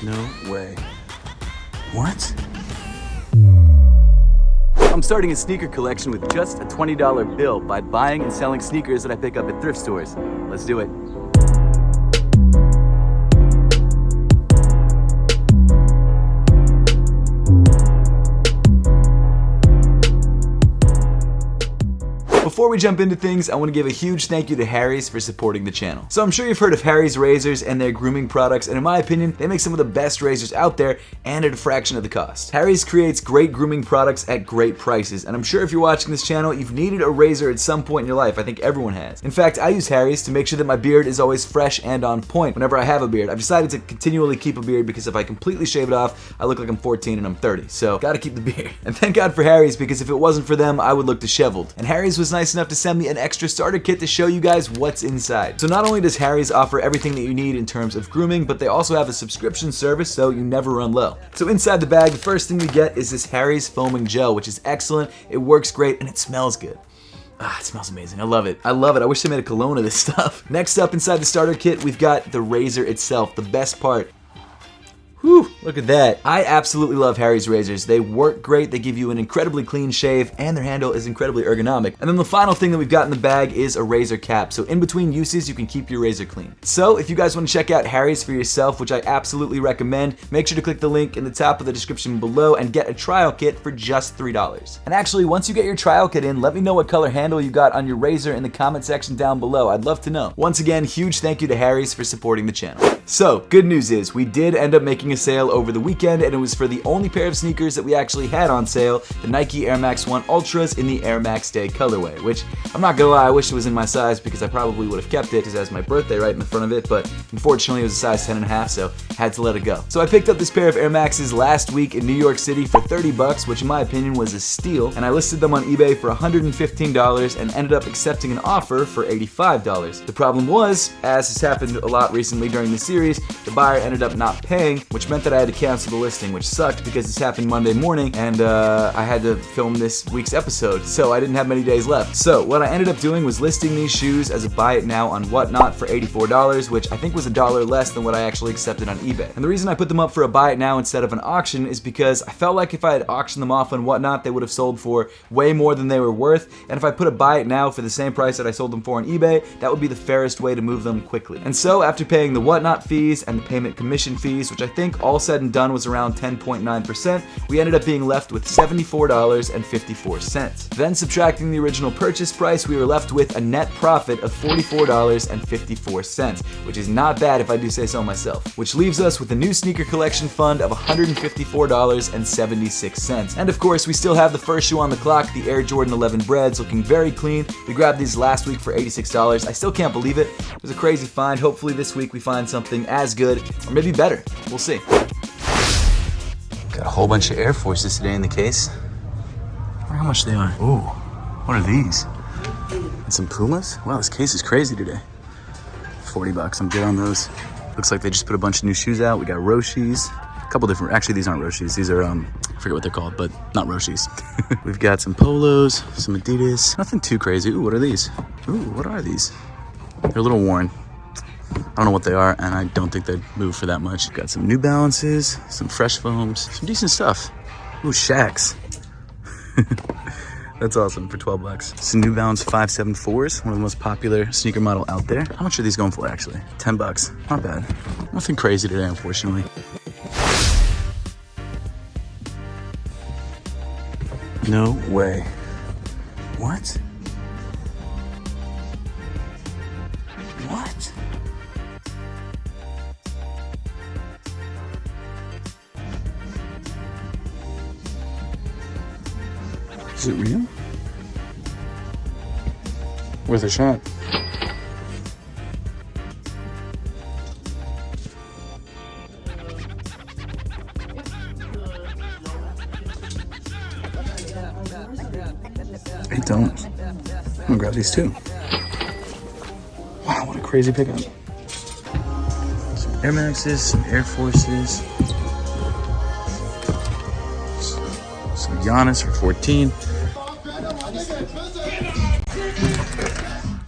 No way. What? I'm starting a sneaker collection with just a $20 bill by buying and selling sneakers that I pick up at thrift stores. Let's do it. Before we jump into things, I want to give a huge thank you to Harry's for supporting the channel. So I'm sure you've heard of Harry's razors and their grooming products, and in my opinion, they make some of the best razors out there and at a fraction of the cost. Harry's creates great grooming products at great prices, and I'm sure if you're watching this channel, you've needed a razor at some point in your life. I think everyone has. In fact, I use Harry's to make sure that my beard is always fresh and on point whenever I have a beard. I've decided to continually keep a beard because if I completely shave it off, I look like I'm 14 and I'm 30. So gotta keep the beard. And thank God for Harry's, because if it wasn't for them, I would look disheveled. And Harry's was nice enough to send me an extra starter kit to show you guys what's inside. So not only does Harry's offer everything that you need in terms of grooming, but they also have a subscription service so you never run low. So inside the bag, the first thing we get is this Harry's foaming gel, which is excellent, it works great, and it smells good. Ah, it smells amazing. I love it. I love it. I wish they made a cologne of this stuff. Next up inside the starter kit, we've got the razor itself, the best part. Whew, look at that. I absolutely love Harry's razors. They work great, they give you an incredibly clean shave, and their handle is incredibly ergonomic. And then the final thing that we've got in the bag is a razor cap, so in between uses, you can keep your razor clean. So if you guys want to check out Harry's for yourself, which I absolutely recommend, make sure to click the link in the top of the description below and get a trial kit for just $3. And actually, once you get your trial kit in, let me know what color handle you got on your razor in the comment section down below. I'd love to know. Once again, huge thank you to Harry's for supporting the channel. So, good news is, we did end up making a sale over the weekend, and it was for the only pair of sneakers that we actually had on sale, the Nike Air Max 1 Ultras in the Air Max Day colorway, which, I'm not gonna lie, I wish it was in my size because I probably would have kept it because it has my birthday right in the front of it, but unfortunately it was a size 10.5, so had to let it go. So I picked up this pair of Air Maxes last week in New York City for $30, which in my opinion was a steal, and I listed them on eBay for $115 and ended up accepting an offer for $85. The problem was, as has happened a lot recently during the series, the buyer ended up not paying, which meant that I had to cancel the listing, which sucked because this happened Monday morning and I had to film this week's episode, so I didn't have many days left. So what I ended up doing was listing these shoes as a buy it now on Whatnot for $84, which I think was $1 less than what I actually accepted on eBay. And the reason I put them up for a buy it now instead of an auction is because I felt like if I had auctioned them off on Whatnot, they would have sold for way more than they were worth, and if I put a buy it now for the same price that I sold them for on eBay, that would be the fairest way to move them quickly. And so after paying the Whatnot fees and the payment commission fees, which I think all said and done was around 10.9%, we ended up being left with $74.54. Then subtracting the original purchase price, we were left with a net profit of $44.54, which is not bad if I do say so myself, which leaves us with a new sneaker collection fund of $154.76. And of course, we still have the first shoe on the clock, the Air Jordan 11 Breads, looking very clean. We grabbed these last week for $86. I still can't believe it. It was a crazy find. Hopefully this week we find something as good, or maybe better. We'll see. Got a whole bunch of Air Forces today in the case. I wonder how much they are. Ooh, what are these? And some Pumas? Wow, this case is crazy today. $40, I'm good on those. Looks like they just put a bunch of new shoes out. We got Roshis, a couple different, actually these aren't Roshis, these are, I forget what they're called, but not Roshis. We've got some Polos, some Adidas, nothing too crazy. Ooh, what are these? Ooh, what are these? They're a little worn. I don't know what they are, and I don't think they'd move for that much. Got some New Balances, some Fresh Foams, some decent stuff. Ooh, Shaqs. That's awesome for $12. Some New Balance 574s, one of the most popular sneaker model out there. How much are these going for actually? $10, not bad. Nothing crazy today, unfortunately. No way. What? What? Is it real? Worth a shot. I don't. I'm gonna grab these too. Wow, what a crazy pickup. Some Air Maxes, some Air Forces. Some Giannis for 14.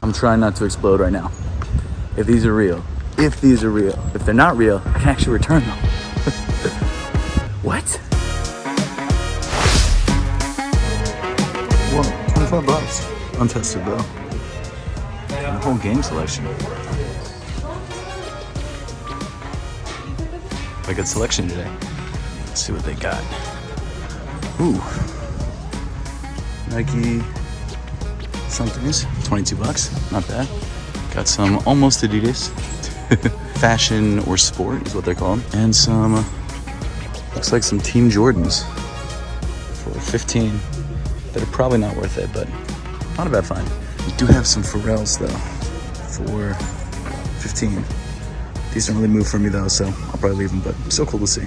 I'm trying not to explode right now. If these are real, if they're not real, I can actually return them. What? Whoa, $25. Untested though. The whole game selection. A good selection today. Let's see what they got. Ooh. Nike somethings, $22, not bad. Got some almost Adidas. Fashion or sport is what they're called. And some, looks like some Team Jordans for 15. That are probably not worth it, but not a bad find. We do have some Pharrells though for 15. These don't really move for me though, so I'll probably leave them, but still cool to see.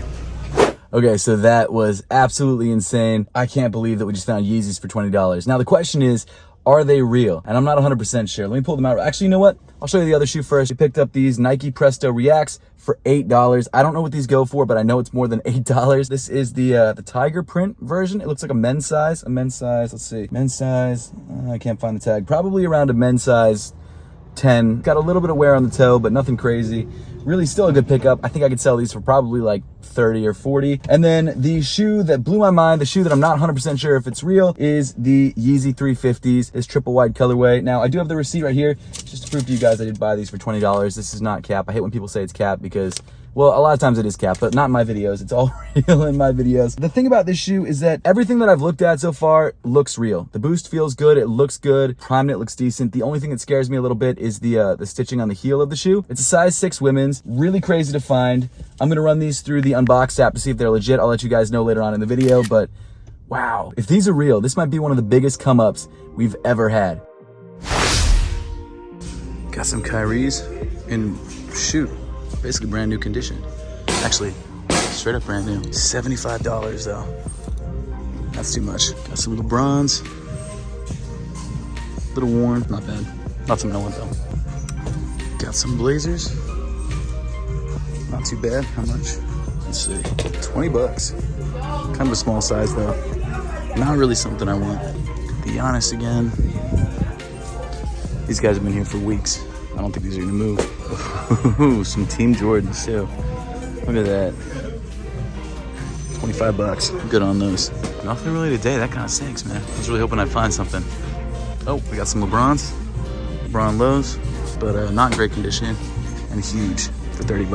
Okay, so that was absolutely insane. I can't believe that we just found Yeezys for $20. Now the question is, are they real? And I'm not 100% sure. Let me pull them out. Actually, you know what? I'll show you the other shoe first. We picked up these Nike Presto Reacts for $8. I don't know what these go for, but I know it's more than $8. This is the tiger print version. It looks like a men's size. Let's see. Men's size, I can't find the tag. Probably around a men's size 10. Got a little bit of wear on the toe, but nothing crazy. Really still a good pickup. I think I could sell these for probably like 30 or 40. And then the shoe that blew my mind, the shoe that I'm not 100% sure if it's real, is the YEEZY 350s, this triple wide colorway. Now I do have the receipt right here, just to prove to you guys I did buy these for $20. This is not cap. I hate when people say it's cap because, well, a lot of times it is cap, but not in my videos. It's all real in my videos. The thing about this shoe is that everything that I've looked at so far looks real. The boost feels good. It looks good. Prime knit looks decent. The only thing that scares me a little bit is the stitching on the heel of the shoe. It's a size 6 women's. Really crazy to find. I'm gonna run these through the Unboxed app to see if they're legit. I'll let you guys know later on in the video, but wow. If these are real, this might be one of the biggest come-ups we've ever had. Got some Kyrie's in, shoot, basically brand new condition. Actually, straight up brand new. $75 though. That's too much. Got some LeBrons. A little worn, not bad. Not some no one though. Got some Blazers. Not too bad. How much? Let's see. $20. Kind of a small size though. Not really something I want. The Giannis again. These guys have been here for weeks. I don't think these are gonna move. Ooh, some Team Jordans too. Look at that. $25. Good on those. Nothing really today. That kind of stinks, man. I was really hoping I'd find something. Oh, we got some LeBrons. LeBron lows, but not in great condition and huge for $30.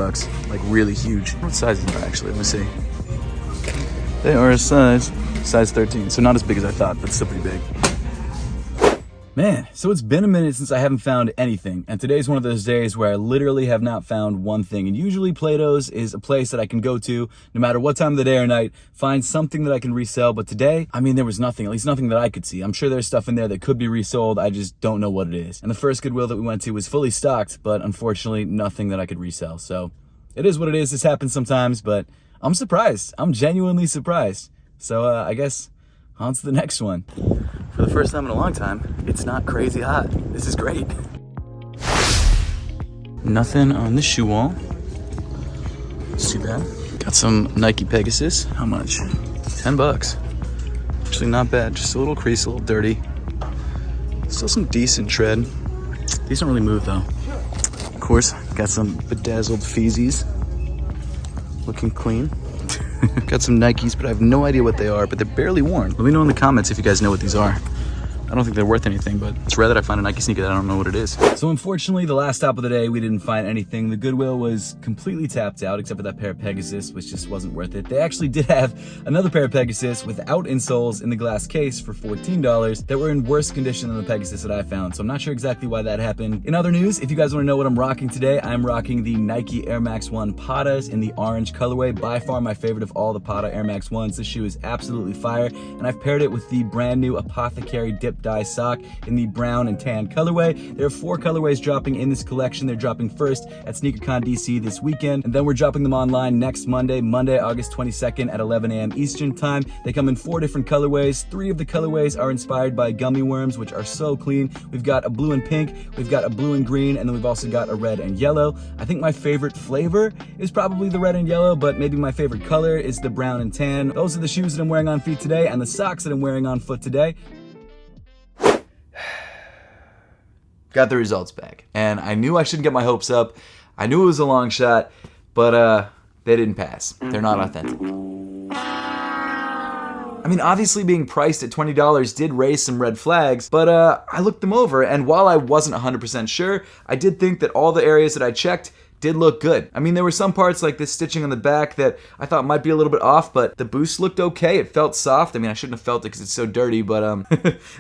Like really huge. What size is that actually? Let me see. They are a size 13. So not as big as I thought, but still pretty big. Man, so it's been a minute since I haven't found anything, and today's one of those days where I literally have not found one thing. And usually Plato's is a place that I can go to no matter what time of the day or night, find something that I can resell. But today, I mean, there was nothing, at least nothing that I could see. I'm sure there's stuff in there that could be resold. I just don't know what it is. And the first Goodwill that we went to was fully stocked, but unfortunately nothing that I could resell. So it is what it is. This happens sometimes, but I'm surprised. I'm genuinely surprised. So I guess on to the next one. For the first time in a long time, it's not crazy hot. This is great. Nothing on the shoe wall. It's too bad. Got some Nike Pegasus. How much? $10. Actually not bad. Just a little crease, a little dirty. Still some decent tread. These don't really move though. Of course, got some bedazzled Feezies. Looking clean. Got some Nikes, but I have no idea what they are, but they're barely worn. Let me know in the comments if you guys know what these are. I don't think they're worth anything, but it's rare that I find a Nike sneaker that I don't know what it is. So unfortunately, the last stop of the day, we didn't find anything. The Goodwill was completely tapped out, except for that pair of Pegasus, which just wasn't worth it. They actually did have another pair of Pegasus without insoles in the glass case for $14 that were in worse condition than the Pegasus that I found. So I'm not sure exactly why that happened. In other news, if you guys want to know what I'm rocking today, I'm rocking the Nike Air Max 1 Patas in the orange colorway. By far my favorite of all the Pata Air Max 1s. This shoe is absolutely fire, and I've paired it with the brand new Apothecary Dip Dye sock in the brown and tan colorway. There are 4 colorways dropping in this collection. They're dropping first at SneakerCon DC this weekend, and then we're dropping them online next Monday, August 22nd at 11 a.m. Eastern time. They come in 4 different colorways. 3 of the colorways are inspired by gummy worms, which are so clean. We've got a blue and pink, we've got a blue and green, and then we've also got a red and yellow. I think my favorite flavor is probably the red and yellow, but maybe my favorite color is the brown and tan. Those are the shoes that I'm wearing on feet today, and the socks that I'm wearing on foot today. Got the results back, and I knew I shouldn't get my hopes up. I knew it was a long shot, but they didn't pass. They're not authentic. I mean, obviously being priced at $20 did raise some red flags, but I looked them over, and while I wasn't 100% sure, I did think that all the areas that I checked did look good. I mean, there were some parts like this stitching on the back that I thought might be a little bit off, but the boost looked okay. It felt soft. I mean, I shouldn't have felt it because it's so dirty, but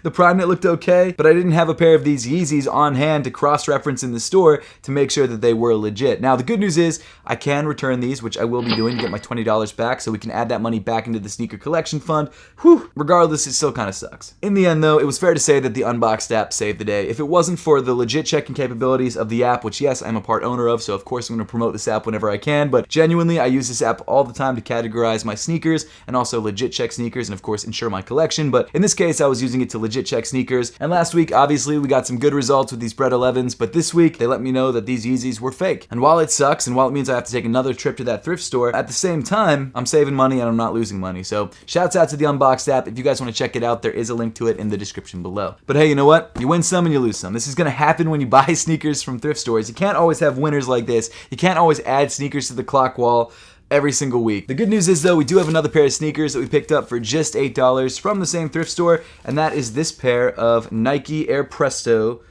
the prime knit looked okay, but I didn't have a pair of these Yeezys on hand to cross-reference in the store to make sure that they were legit. Now, the good news is I can return these, which I will be doing to get my $20 back, so we can add that money back into the sneaker collection fund. Whew, regardless, it still kind of sucks. In the end, though, it was fair to say that the unboxed app saved the day. If it wasn't for the legit checking capabilities of the app, which yes, I'm a part owner of, so of course I'm going to promote this app whenever I can, but genuinely I use this app all the time to categorize my sneakers and also legit check sneakers and of course ensure my collection, but in this case I was using it to legit check sneakers. And last week obviously we got some good results with these Bread 11s, but this week they let me know that these Yeezys were fake. And while it sucks and while it means I have to take another trip to that thrift store, at the same time I'm saving money and I'm not losing money. So shouts out to the Unboxed app. If you guys want to check it out, there is a link to it in the description below. But hey, you know what? You win some and you lose some. This is going to happen when you buy sneakers from thrift stores. You can't always have winners like this. You can't always add sneakers to the clock wall every single week. The good news is though, we do have another pair of sneakers that we picked up for just $8 from the same thrift store, and that is this pair of Nike Air Presto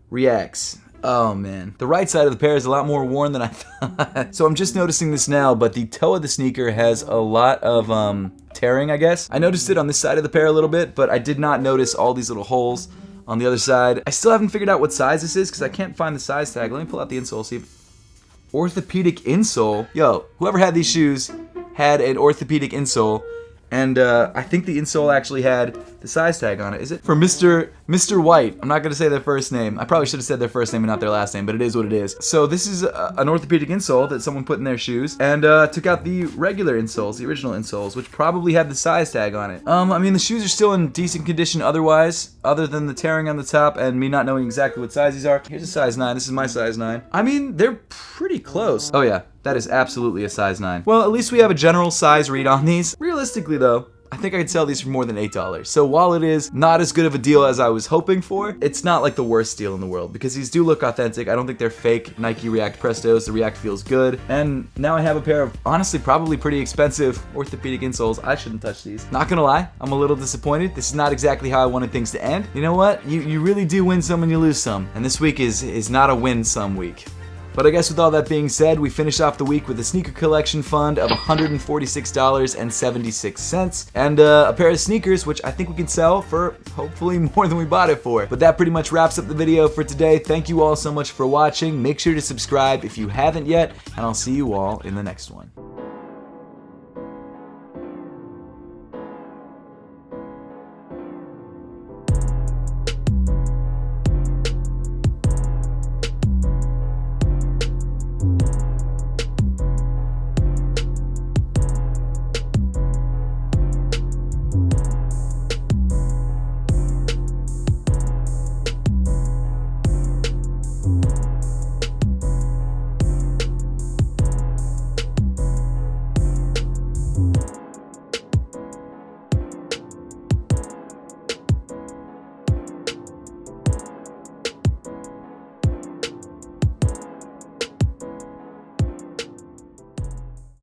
Reacts. Oh man, the right side of the pair is a lot more worn than I thought. So I'm just noticing this now, but the toe of the sneaker has a lot of tearing, I guess. I noticed it on this side of the pair a little bit, but I did not notice all these little holes on the other side. I still haven't figured out what size this is because I can't find the size tag. Let me pull out the insole, see if... Orthopedic insole? Yo, whoever had these shoes had an orthopedic insole, and I think the insole actually had the size tag on it. Is it? For Mr. White. I'm not gonna say their first name. I probably should have said their first name and not their last name, but it is what it is. So this is an orthopedic insole that someone put in their shoes, and took out the regular insoles, the original insoles, which probably had the size tag on it. I mean, the shoes are still in decent condition otherwise, other than the tearing on the top and me not knowing exactly what size these are. Here's a size 9. This is my size 9. I mean, they're pretty close. Oh yeah, that is absolutely a size 9. Well, at least we have a general size read on these. Realistically though, I think I could sell these for more than $8. So while it is not as good of a deal as I was hoping for, it's not like the worst deal in the world because these do look authentic. I don't think they're fake Nike React Prestos. The React feels good. And now I have a pair of honestly probably pretty expensive orthopedic insoles. I shouldn't touch these. Not gonna lie, I'm a little disappointed. This is not exactly how I wanted things to end. You know what? You really do win some and you lose some. And this week is not a win-some week. But I guess with all that being said, we finished off the week with a sneaker collection fund of $146.76 and a pair of sneakers, which I think we can sell for hopefully more than we bought it for. But that pretty much wraps up the video for today. Thank you all so much for watching. Make sure to subscribe if you haven't yet, and I'll see you all in the next one.